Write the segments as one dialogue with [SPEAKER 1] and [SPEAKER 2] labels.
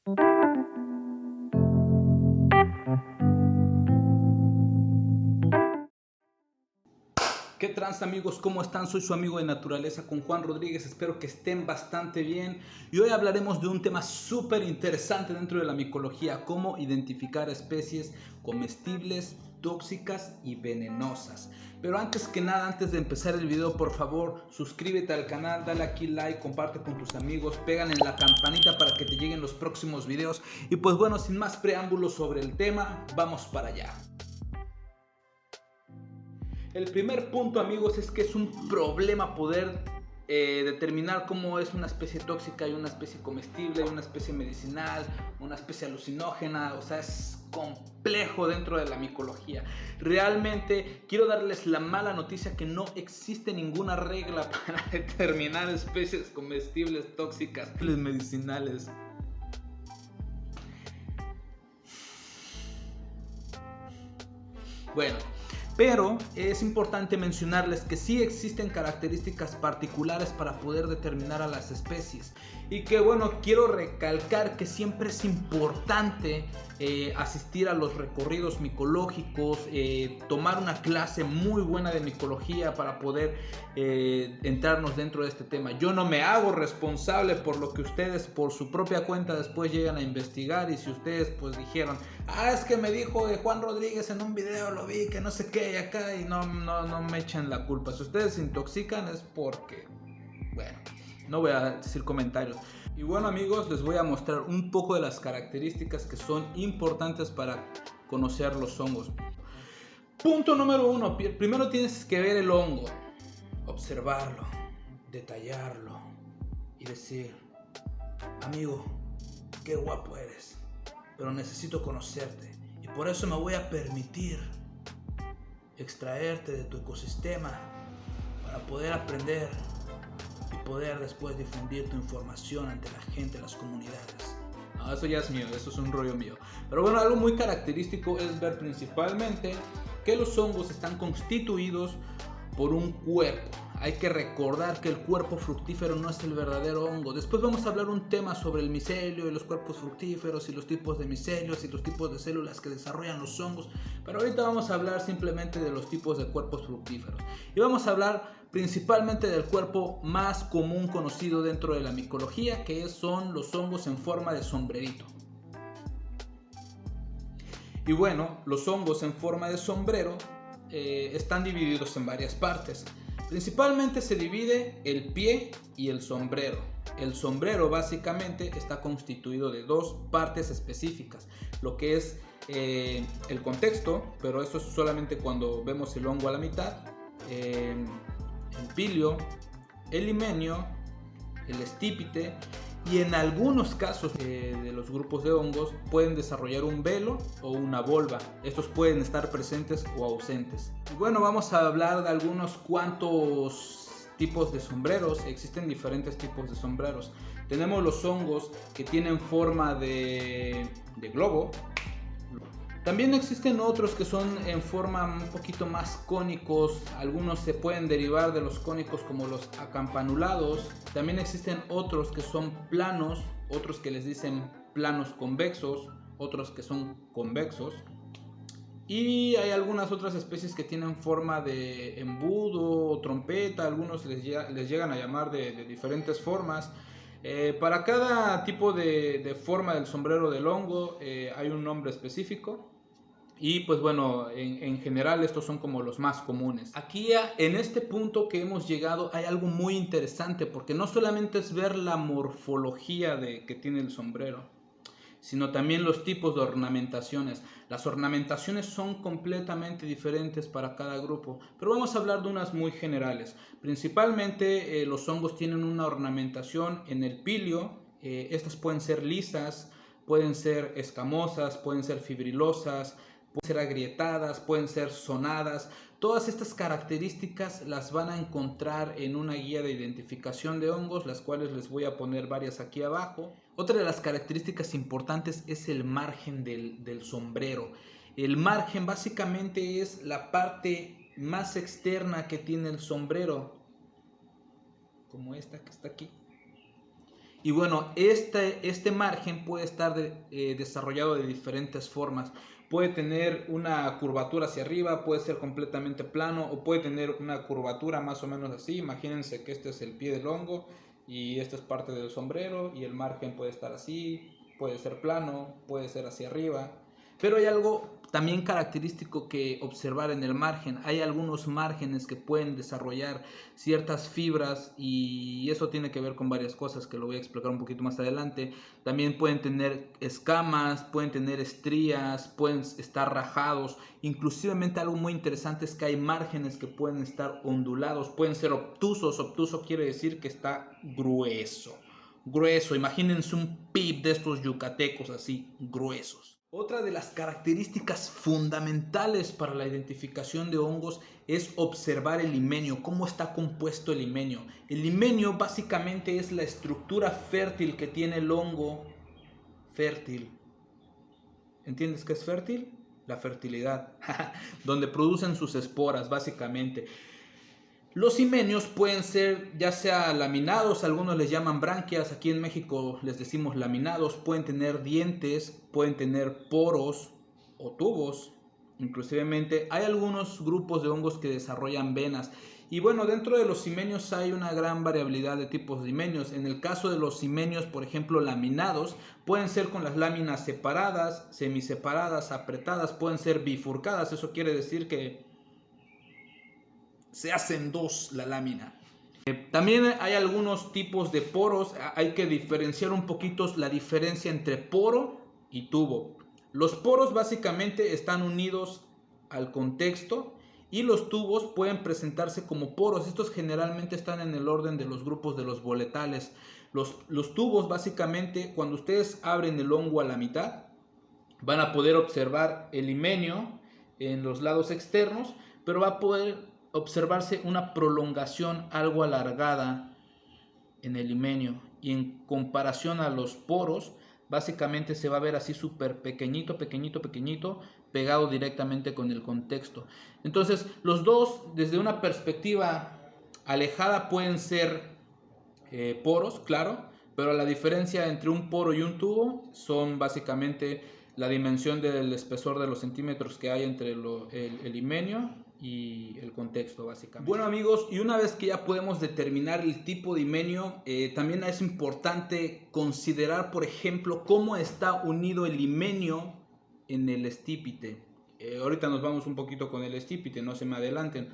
[SPEAKER 1] ¿Qué trans amigos? ¿Cómo están? Soy su amigo de naturaleza con Juan Rodríguez, espero que estén bastante bien y hoy hablaremos de un tema súper interesante dentro de la micología, cómo identificar especies comestibles, tóxicas y venenosas. Pero antes que nada, antes de empezar el video, por favor suscríbete al canal, dale aquí like, comparte con tus amigos, pégale en la campanita para que te lleguen los próximos videos y pues bueno, sin más preámbulos sobre el tema, vamos para allá. El primer punto, amigos, es que es un problema poder determinar cómo es una especie tóxica y una especie comestible, una especie medicinal, una especie alucinógena. O sea, es complejo dentro de la micología. Realmente quiero darles la mala noticia que no existe ninguna regla para determinar especies comestibles, tóxicas, medicinales. Bueno, pero es importante mencionarles que sí existen características particulares para poder determinar a las especies y que bueno, quiero recalcar que siempre es importante asistir a los recorridos micológicos, tomar una clase muy buena de micología para poder entrarnos dentro de este tema. Yo no me hago responsable por lo que ustedes por su propia cuenta después llegan a investigar, y si ustedes pues dijeron, es que me dijo Juan Rodríguez en un video, lo vi, que no sé qué, y acá, y no me echen la culpa. Si ustedes se intoxican es porque, bueno, no voy a decir comentarios. Y bueno amigos, les voy a mostrar un poco de las características que son importantes para conocer los hongos. Punto número 1, primero tienes que ver el hongo, observarlo, detallarlo y decir, amigo, qué guapo eres, pero necesito conocerte y por eso me voy a permitir extraerte de tu ecosistema para poder aprender y poder después difundir tu información ante la gente, las comunidades. No, eso ya es mío, eso es un rollo mío. Pero bueno, algo muy característico es ver principalmente que los hongos están constituidos por un cuerpo. Hay que recordar que el cuerpo fructífero no es el verdadero hongo. Después vamos a hablar un tema sobre el micelio y los cuerpos fructíferos y los tipos de micelios y los tipos de células que desarrollan los hongos. Pero ahorita vamos a hablar simplemente de los tipos de cuerpos fructíferos. Y vamos a hablar principalmente del cuerpo más común conocido dentro de la micología, que son los hongos en forma de sombrerito. Y bueno, los hongos en forma de sombrero están divididos en varias partes. Principalmente se divide el pie y el sombrero. El sombrero básicamente está constituido de dos partes específicas, lo que es el contexto, pero eso es solamente cuando vemos el hongo a la mitad, el pilio, el limenio, el estípite, y en algunos casos de los grupos de hongos pueden desarrollar un velo o una volva. Estos pueden estar presentes o ausentes. Y bueno, vamos a hablar de algunos cuantos tipos de sombreros. Existen diferentes tipos de sombreros. Tenemos los hongos que tienen forma de globo. También existen otros que son en forma un poquito más cónicos. Algunos se pueden derivar de los cónicos como los acampanulados. También existen otros que son planos, otros que les dicen planos convexos, otros que son convexos. Y hay algunas otras especies que tienen forma de embudo o trompeta. Algunos les llegan a llamar de diferentes formas. Para cada tipo de forma del sombrero del hongo hay un nombre específico. Y pues bueno, en general estos son como los más comunes. Aquí en este punto que hemos llegado hay algo muy interesante, porque no solamente es ver la morfología que tiene el sombrero, sino también los tipos de ornamentaciones. Las ornamentaciones son completamente diferentes para cada grupo, pero vamos a hablar de unas muy generales. Principalmente los hongos tienen una ornamentación en el pilio. Estas pueden ser lisas, pueden ser escamosas, pueden ser fibrilosas, pueden ser agrietadas, pueden ser zonadas. Todas estas características las van a encontrar en una guía de identificación de hongos, las cuales les voy a poner varias aquí abajo. Otra de las características importantes es el margen del sombrero. El margen básicamente es la parte más externa que tiene el sombrero, como esta que está aquí. Y bueno, este margen puede estar desarrollado de diferentes formas. Puede tener una curvatura hacia arriba, puede ser completamente plano o puede tener una curvatura más o menos así. Imagínense que este es el pie del hongo y esta es parte del sombrero y el margen puede estar así, puede ser plano, puede ser hacia arriba. Pero hay algo también característico que observar en el margen. Hay algunos márgenes que pueden desarrollar ciertas fibras y eso tiene que ver con varias cosas que lo voy a explicar un poquito más adelante. También pueden tener escamas, pueden tener estrías, pueden estar rajados. Inclusivemente algo muy interesante es que hay márgenes que pueden estar ondulados, pueden ser obtusos. Obtuso quiere decir que está grueso. Grueso, imagínense un pip de estos yucatecos así, gruesos. Otra de las características fundamentales para la identificación de hongos es observar el limenio, cómo está compuesto el limenio. El limenio básicamente es la estructura fértil que tiene el hongo. Fértil. ¿Entiendes qué es fértil? La fertilidad, donde producen sus esporas básicamente. Los himenios pueden ser ya sea laminados, algunos les llaman branquias, aquí en México les decimos laminados, pueden tener dientes, pueden tener poros o tubos, inclusivemente hay algunos grupos de hongos que desarrollan venas. Y bueno, dentro de los himenios hay una gran variabilidad de tipos de himenios. En el caso de los himenios, por ejemplo, laminados, pueden ser con las láminas separadas, semiseparadas, apretadas, pueden ser bifurcadas, eso quiere decir que se hacen dos la lámina. También hay algunos tipos de poros, hay que diferenciar un poquito la diferencia entre poro y tubo. Los poros básicamente están unidos al contexto y los tubos pueden presentarse como poros. Estos generalmente están en el orden de los grupos de los boletales. Los tubos básicamente, cuando ustedes abren el hongo a la mitad, van a poder observar el himenio en los lados externos, pero va a poder observarse una prolongación algo alargada en el himenio y en comparación a los poros básicamente se va a ver así súper pequeñito, pequeñito, pequeñito, pegado directamente con el contexto. Entonces los dos desde una perspectiva alejada pueden ser poros, claro, pero la diferencia entre un poro y un tubo son básicamente la dimensión del espesor de los centímetros que hay entre el himenio y el contexto básicamente. Bueno amigos, y una vez que ya podemos determinar el tipo de himenio, también es importante considerar, por ejemplo, cómo está unido el himenio en el estípite. Ahorita nos vamos un poquito con el estípite, no se me adelanten.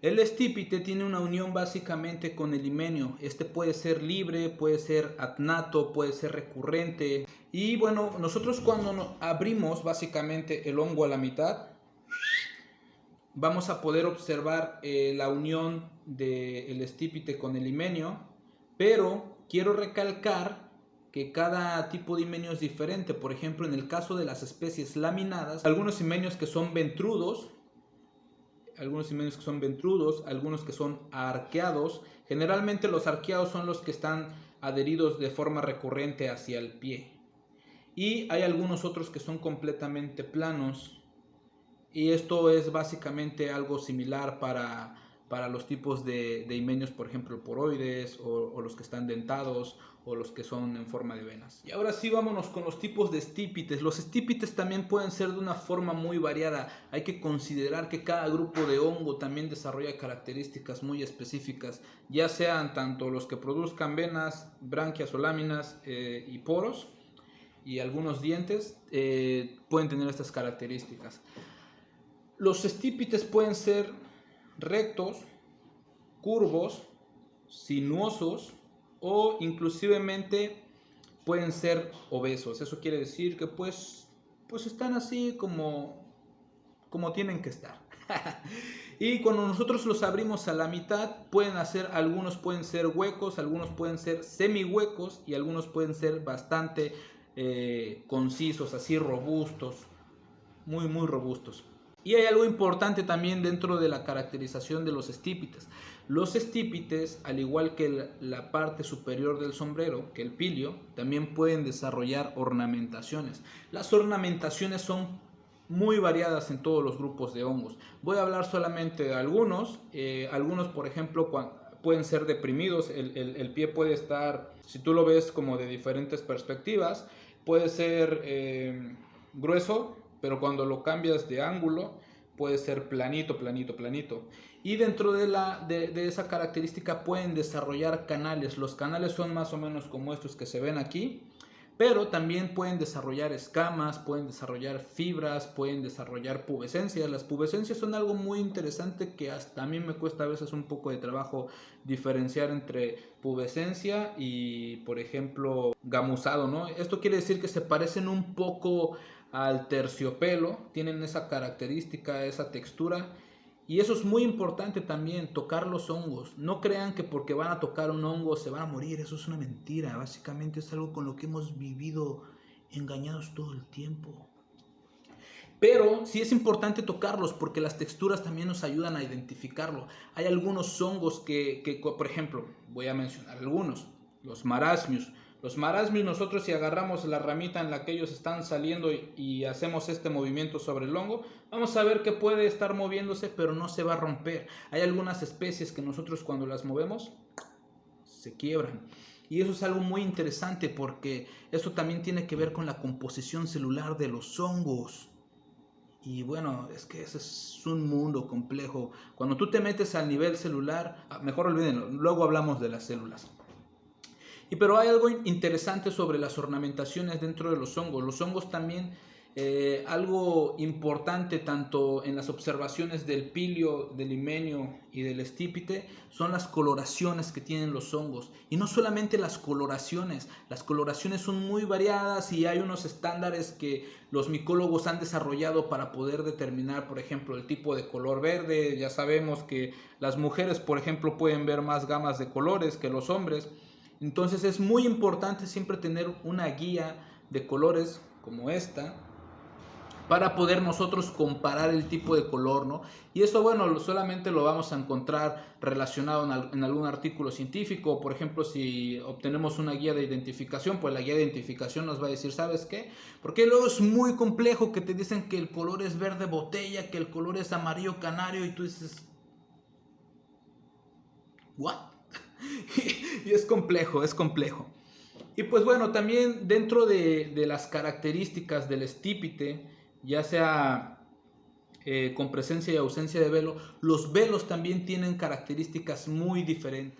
[SPEAKER 1] El estípite tiene una unión básicamente con el himenio. Este puede ser libre, puede ser adnato, puede ser recurrente. Y bueno, nosotros cuando abrimos básicamente el hongo a la mitad, vamos a poder observar la unión del estípite con el himenio, pero quiero recalcar que cada tipo de himenio es diferente. Por ejemplo, en el caso de las especies laminadas, algunos himenios que son ventrudos, algunos que son arqueados. Generalmente los arqueados son los que están adheridos de forma recurrente hacia el pie. Y hay algunos otros que son completamente planos. Y esto es básicamente algo similar para los tipos de himenios, por ejemplo, poroides o los que están dentados o los que son en forma de venas. Y ahora sí vámonos con los tipos de estípites. Los estípites también pueden ser de una forma muy variada. Hay que considerar que cada grupo de hongo también desarrolla características muy específicas, ya sean tanto los que produzcan venas, branquias o láminas y poros, y algunos dientes pueden tener estas características. Los estípites pueden ser rectos, curvos, sinuosos o inclusivemente pueden ser obesos. Eso quiere decir que pues están así como tienen que estar. Y cuando nosotros los abrimos a la mitad, algunos pueden ser huecos, algunos pueden ser semihuecos y algunos pueden ser bastante concisos, así robustos, muy muy robustos. Y hay algo importante también dentro de la caracterización de los estípites. Los estípites, al igual que la parte superior del sombrero, que el pilio, también pueden desarrollar ornamentaciones. Las ornamentaciones son muy variadas en todos los grupos de hongos. Voy a hablar solamente de algunos. Algunos, por ejemplo, pueden ser deprimidos, el pie puede estar, si tú lo ves como de diferentes perspectivas, puede ser grueso, pero cuando lo cambias de ángulo puede ser planito, planito, planito. Y dentro de esa característica pueden desarrollar canales. Los canales son más o menos como estos que se ven aquí, pero también pueden desarrollar escamas, pueden desarrollar fibras, pueden desarrollar pubescencias. Las pubescencias son algo muy interesante que hasta a mí me cuesta a veces un poco de trabajo diferenciar entre pubescencia y, por ejemplo, gamuzado, ¿no? Esto quiere decir que se parecen un poco al terciopelo, tienen esa característica, esa textura. Y eso es muy importante también, tocar los hongos. No crean que porque van a tocar un hongo se van a morir, eso es una mentira. Básicamente es algo con lo que hemos vivido engañados todo el tiempo. Pero sí es importante tocarlos porque las texturas también nos ayudan a identificarlo. Hay algunos hongos que por ejemplo, voy a mencionar algunos, los marasmios. Los marasmios, nosotros si agarramos la ramita en la que ellos están saliendo y hacemos este movimiento sobre el hongo, vamos a ver que puede estar moviéndose, pero no se va a romper. Hay algunas especies que nosotros cuando las movemos, se quiebran. Y eso es algo muy interesante porque esto también tiene que ver con la composición celular de los hongos. Y bueno, es que ese es un mundo complejo. Cuando tú te metes al nivel celular, mejor olvídenlo, luego hablamos de las células. Pero hay algo interesante sobre las ornamentaciones dentro de los hongos. Los hongos también, algo importante tanto en las observaciones del pilio, del himenio y del estípite, son las coloraciones que tienen los hongos. Y no solamente las coloraciones son muy variadas y hay unos estándares que los micólogos han desarrollado para poder determinar, por ejemplo, el tipo de color verde. Ya sabemos que las mujeres, por ejemplo, pueden ver más gamas de colores que los hombres. Entonces es muy importante siempre tener una guía de colores como esta para poder nosotros comparar el tipo de color, ¿no? Y eso, bueno, solamente lo vamos a encontrar relacionado en algún artículo científico. Por ejemplo, si obtenemos una guía de identificación, pues la guía de identificación nos va a decir, ¿sabes qué? Porque luego es muy complejo que te dicen que el color es verde botella, que el color es amarillo canario y tú dices, ¿what? Y es complejo, es complejo. Y pues bueno, también dentro de las características del estípite, ya sea con presencia y ausencia de velo, los velos también tienen características muy diferentes.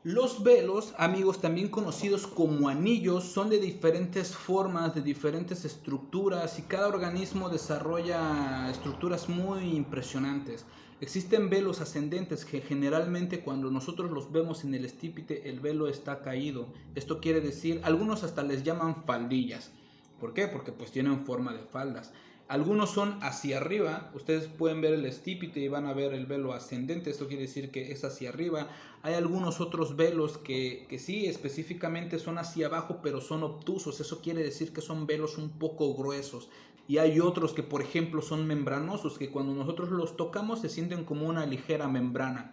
[SPEAKER 1] Los velos, amigos, también conocidos como anillos, son de diferentes formas, de diferentes estructuras y cada organismo desarrolla estructuras muy impresionantes. Existen velos ascendentes que generalmente cuando nosotros los vemos en el estípite el velo está caído. Esto quiere decir, algunos hasta les llaman faldillas. ¿Por qué? Porque pues tienen forma de faldas. Algunos son hacia arriba, ustedes pueden ver el estípite y van a ver el velo ascendente, esto quiere decir que es hacia arriba. Hay algunos otros velos que sí, específicamente son hacia abajo, pero son obtusos, eso quiere decir que son velos un poco gruesos. Y hay otros que, por ejemplo, son membranosos, que cuando nosotros los tocamos se sienten como una ligera membrana.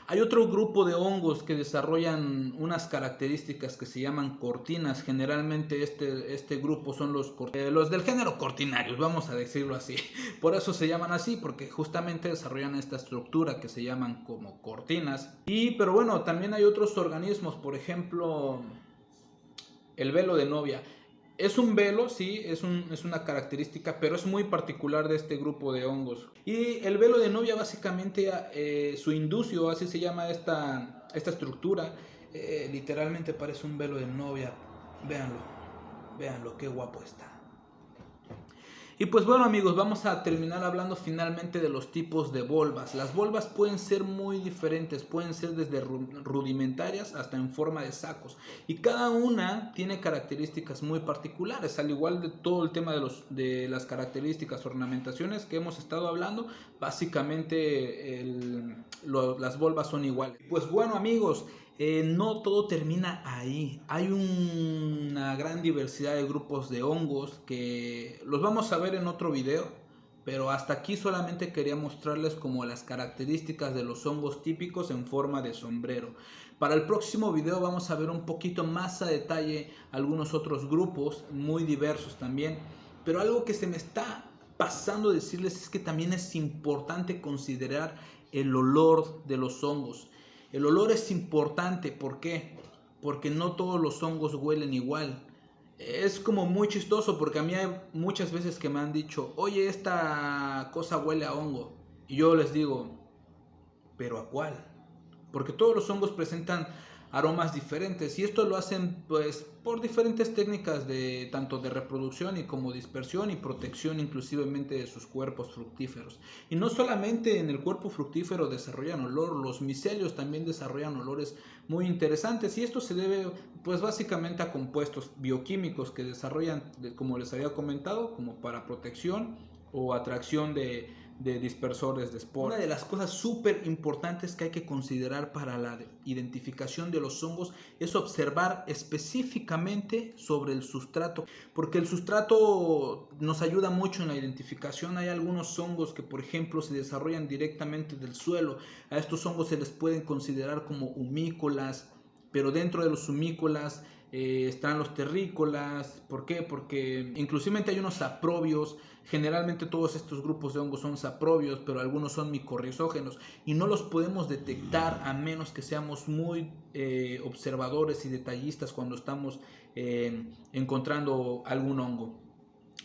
[SPEAKER 1] Hay otro grupo de hongos que desarrollan unas características que se llaman cortinas. Generalmente este grupo son los del género cortinarios, vamos a decirlo así. Por eso se llaman así, porque justamente desarrollan esta estructura que se llaman como cortinas. Pero bueno, también hay otros organismos, por ejemplo, el velo de novia. Es un velo, sí, es una característica, pero es muy particular de este grupo de hongos. Y el velo de novia básicamente, su inducio, así se llama esta estructura, literalmente parece un velo de novia. Véanlo, qué guapo está. Y pues bueno, amigos, vamos a terminar hablando finalmente de los tipos de volvas. Las volvas pueden ser muy diferentes, pueden ser desde rudimentarias hasta en forma de sacos. Y cada una tiene características muy particulares, al igual de todo el tema de las características, ornamentaciones que hemos estado hablando. Básicamente las volvas son iguales. Pues bueno, amigos, no todo termina ahí. Hay una gran diversidad de grupos de hongos que los vamos a ver en otro video, pero hasta aquí solamente quería mostrarles como las características de los hongos típicos en forma de sombrero. Para el próximo video vamos a ver un poquito más a detalle algunos otros grupos muy diversos también, pero algo que se me está pasando decirles es que también es importante considerar el olor de los hongos. El olor es importante, ¿por qué? Porque no todos los hongos huelen igual. Es como muy chistoso porque a mí hay muchas veces que me han dicho, oye, esta cosa huele a hongo. Y yo les digo, ¿pero a cuál? Porque todos los hongos presentan aromas diferentes y esto lo hacen pues por diferentes técnicas de tanto de reproducción y como dispersión y protección inclusivemente de sus cuerpos fructíferos. Y no solamente en el cuerpo fructífero desarrollan olor, los micelios también desarrollan olores muy interesantes y esto se debe pues básicamente a compuestos bioquímicos que desarrollan, como les había comentado, como para protección o atracción de dispersores de esporas. Una de las cosas súper importantes que hay que considerar para la identificación de los hongos es observar específicamente sobre el sustrato, porque el sustrato nos ayuda mucho en la identificación. Hay algunos hongos que, por ejemplo, se desarrollan directamente del suelo. A estos hongos se les pueden considerar como humícolas, pero dentro de los humícolas están los terrícolas. ¿Por qué? Porque inclusive hay unos saprobios. Generalmente todos estos grupos de hongos son saprobios, pero algunos son micorrizógenos y no los podemos detectar a menos que seamos muy observadores y detallistas cuando estamos encontrando algún hongo.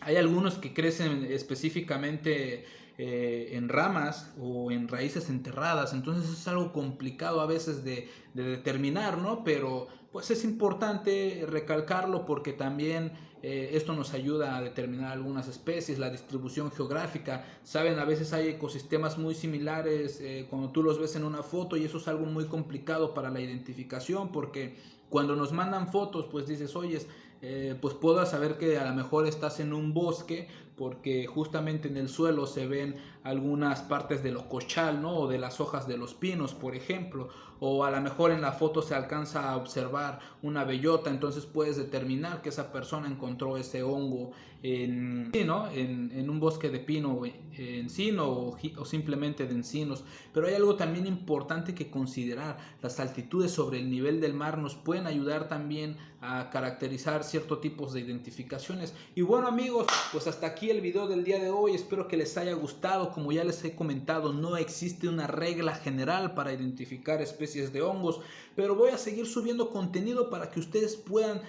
[SPEAKER 1] Hay algunos que crecen específicamente en ramas o en raíces enterradas, entonces es algo complicado a veces de determinar, ¿no? Pero pues es importante recalcarlo porque también esto nos ayuda a determinar algunas especies, la distribución geográfica. Saben, a veces hay ecosistemas muy similares cuando tú los ves en una foto y eso es algo muy complicado para la identificación porque cuando nos mandan fotos pues dices, oye, pues puedo saber que a lo mejor estás en un bosque porque justamente en el suelo se ven algunas partes del ocochal, ¿no? O de las hojas de los pinos, por ejemplo, o a lo mejor en la foto se alcanza a observar una bellota, entonces puedes determinar que esa persona encontró ese hongo en, sí, ¿no? en un bosque de pino, encino o simplemente de encinos. Pero hay algo también importante que considerar: las altitudes sobre el nivel del mar nos pueden ayudar también a caracterizar ciertos tipos de identificaciones. Y bueno, amigos, pues hasta aquí el video del día de hoy. Espero que les haya gustado. Como ya les he comentado, no existe una regla general para identificar especies de hongos, pero voy a seguir subiendo contenido para que ustedes puedan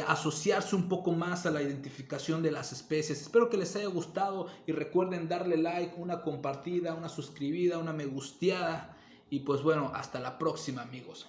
[SPEAKER 1] asociarse un poco más a la identificación de las especies. Espero que les haya gustado y recuerden darle like, una compartida, una suscribida, una me gusteada. Y pues bueno, hasta la próxima, amigos.